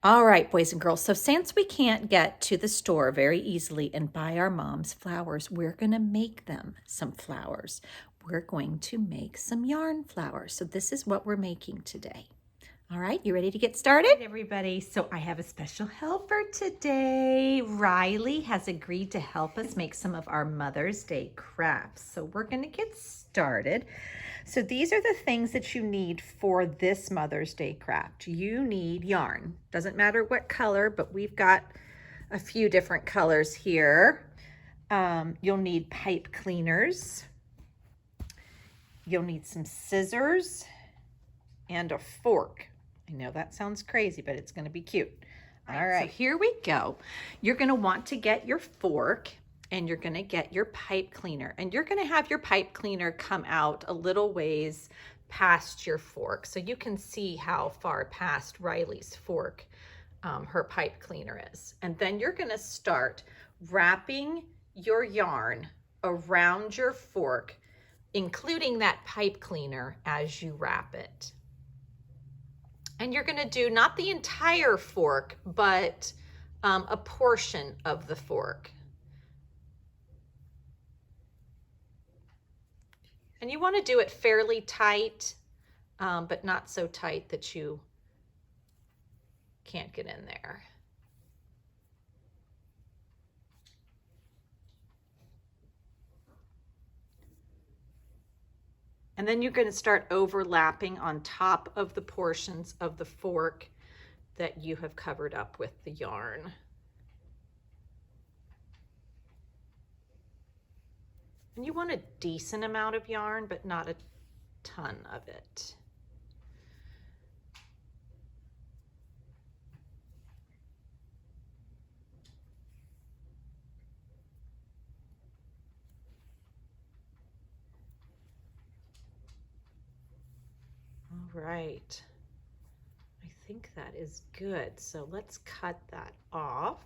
All right, boys and girls, so since we can't get to the store very easily and buy our mom's flowers, we're going to make them some flowers. We're going to make some yarn flowers. So this is what we're making today. All right, you ready to get started? All right, everybody, so I have a special helper today. Riley has agreed to help us make some of our Mother's Day crafts. So we're going to get started. So these are the things that you need for this Mother's Day craft. You need yarn. Doesn't matter what color, but we've got a few different colors here. You'll need pipe cleaners. You'll need some scissors and a fork. I know that sounds crazy, but it's going to be cute. All right, so here we go. You're going to want to get your fork and you're going to get your pipe cleaner, and you're going to have your pipe cleaner come out a little ways past your fork so you can see how far past Riley's fork her pipe cleaner is. And then you're going to start wrapping your yarn around your fork, including that pipe cleaner as you wrap it. And you're going to do not the entire fork, but a portion of the fork. And you want to do it fairly tight, but not so tight that you can't get in there. And then you're going to start overlapping on top of the portions of the fork that you have covered up with the yarn. And you want a decent amount of yarn, but not a ton of it. All right. I think that is good. So let's cut that off.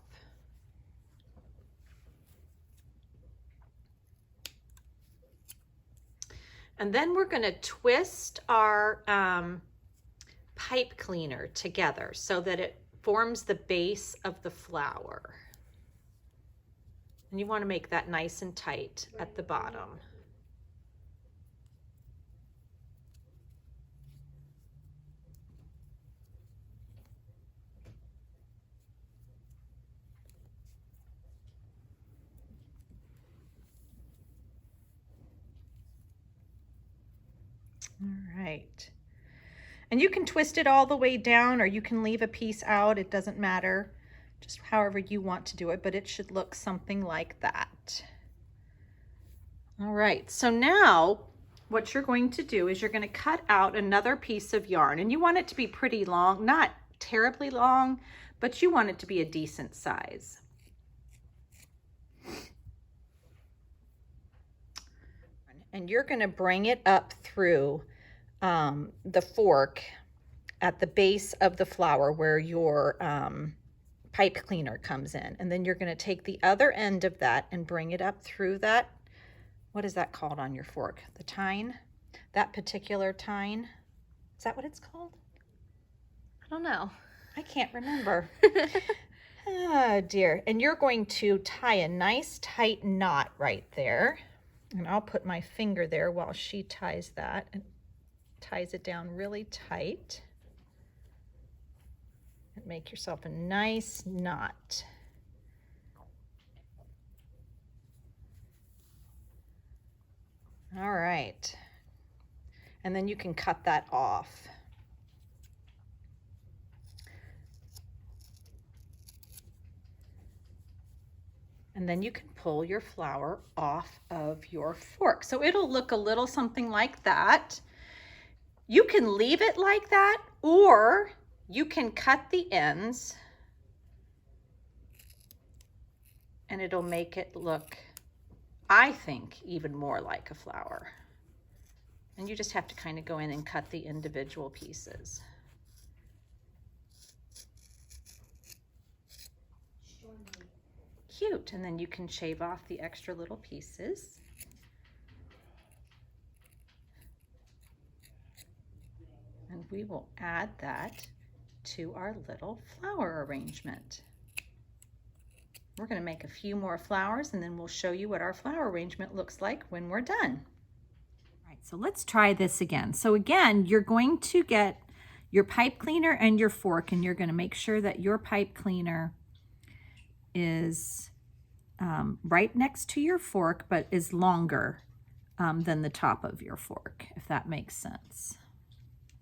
And then we're going to twist our pipe cleaner together so that it forms the base of the flower. And you want to make that nice and tight at the bottom. All right. And you can twist it all the way down or you can leave a piece out. It doesn't matter, just however you want to do it, but it should look something like that. All right, so now what you're going to do is you're going to cut out another piece of yarn, and you want it to be pretty long, not terribly long, but you want it to be a decent size. And you're going to bring it up through the fork at the base of the flower where your pipe cleaner comes in. And then you're going to take the other end of that and bring it up through that. What is that called on your fork? The tine? That particular tine? Is that what it's called? I don't know. I can't remember. Oh dear. And you're going to tie a nice tight knot right there. And I'll put my finger there while she ties that and ties it down really tight. And make yourself a nice knot. All right. And then you can cut that off. And then you can pull your flower off of your fork. So it'll look a little something like that. You can leave it like that, or you can cut the ends and it'll make it look, I think, even more like a flower. And you just have to kind of go in and cut the individual pieces. Cute. And then you can shave off the extra little pieces. And we will add that to our little flower arrangement. We're going to make a few more flowers and then we'll show you what our flower arrangement looks like when we're done. All right, so let's try this again. So again, you're going to get your pipe cleaner and your fork, and you're going to make sure that your pipe cleaner is right next to your fork, but is longer than the top of your fork, if that makes sense.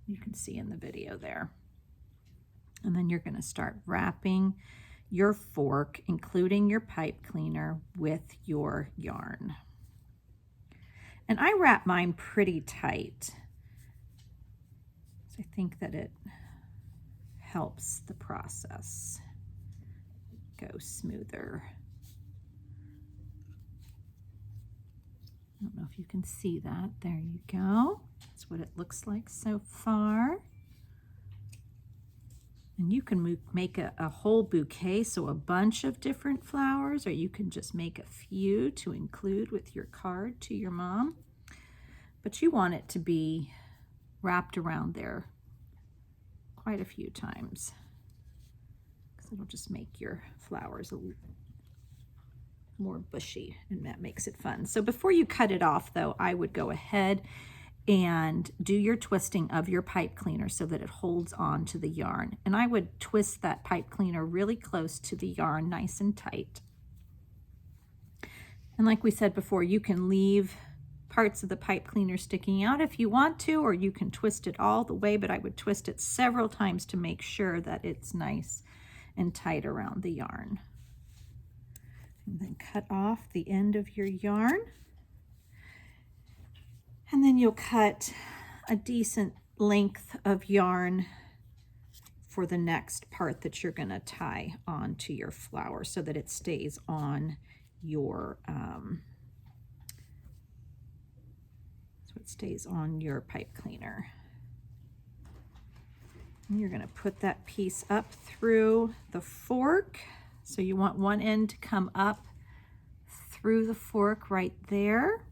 You can see in the video there. And then you're going to start wrapping your fork, including your pipe cleaner, with your yarn. And I wrap mine pretty tight. So I think that it helps the process go smoother. I don't know if you can see that. There you go. That's what it looks like so far. And you can make a whole bouquet, so a bunch of different flowers, or you can just make a few to include with your card to your mom. But you want it to be wrapped around there quite a few times, because it'll just make your flowers a little more bushy, and that makes it fun. So before you cut it off though, I would go ahead and do your twisting of your pipe cleaner so that it holds on to the yarn. And I would twist that pipe cleaner really close to the yarn, nice and tight. And like we said before, you can leave parts of the pipe cleaner sticking out if you want to, or you can twist it all the way, but I would twist it several times to make sure that it's nice and tight around the yarn. And then cut off the end of your yarn. And then you'll cut a decent length of yarn for the next part that you're going to tie onto your flower so that it stays on your pipe cleaner. And you're going to put that piece up through the fork. So you want one end to come up through the fork right there.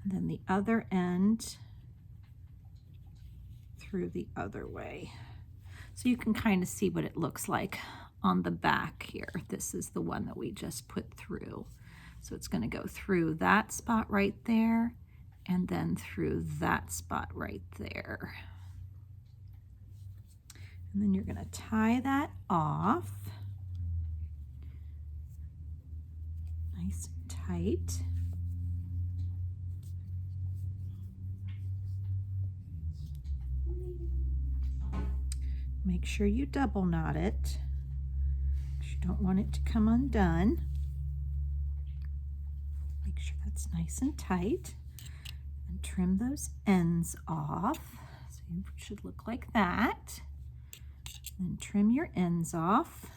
And then the other end through the other way. So you can kind of see what it looks like on the back here. This is the one that we just put through. So it's going to go through that spot right there, and then through that spot right there. And then you're going to tie that off nice and tight. Make sure you double knot it, because you don't want it to come undone. Make sure that's nice and tight, and trim those ends off. So it should look like that. Then trim your ends off.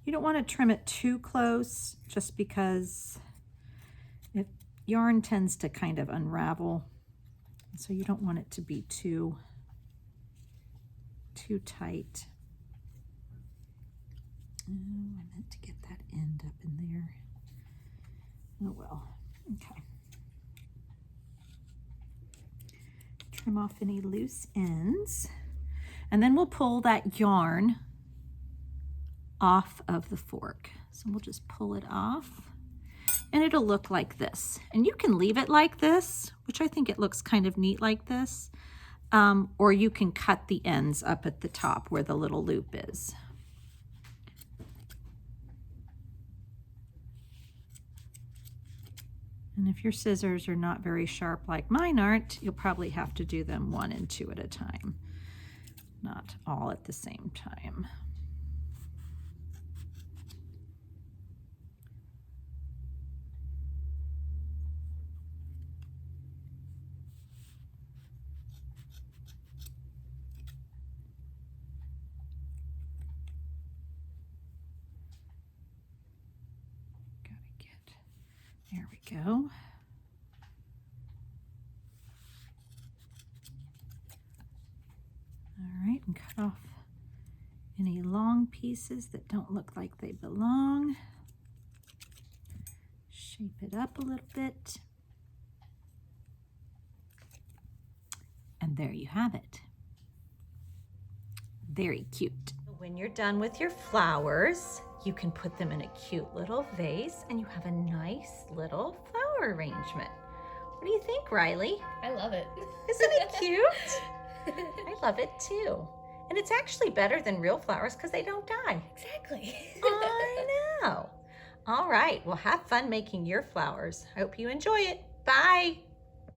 You don't want to trim it too close, just because yarn tends to kind of unravel. So you don't want it to be too tight. Oh, I meant to get that end up in there. Oh well, okay. Trim off any loose ends. And then we'll pull that yarn off of the fork. So we'll just pull it off. And it'll look like this. And you can leave it like this, which I think it looks kind of neat like this. Or you can cut the ends up at the top where the little loop is. And if your scissors are not very sharp like mine aren't, you'll probably have to do them 1 and 2 at a time, not all at the same time. There we go. All right, and cut off any long pieces that don't look like they belong. Shape it up a little bit. And there you have it. Very cute. When you're done with your flowers, you can put them in a cute little vase and you have a nice little flower arrangement. What do you think, Riley? I love it. Isn't it cute? I love it too. And it's actually better than real flowers because they don't die. Exactly. I know. All right, well, have fun making your flowers. I hope you enjoy it. Bye.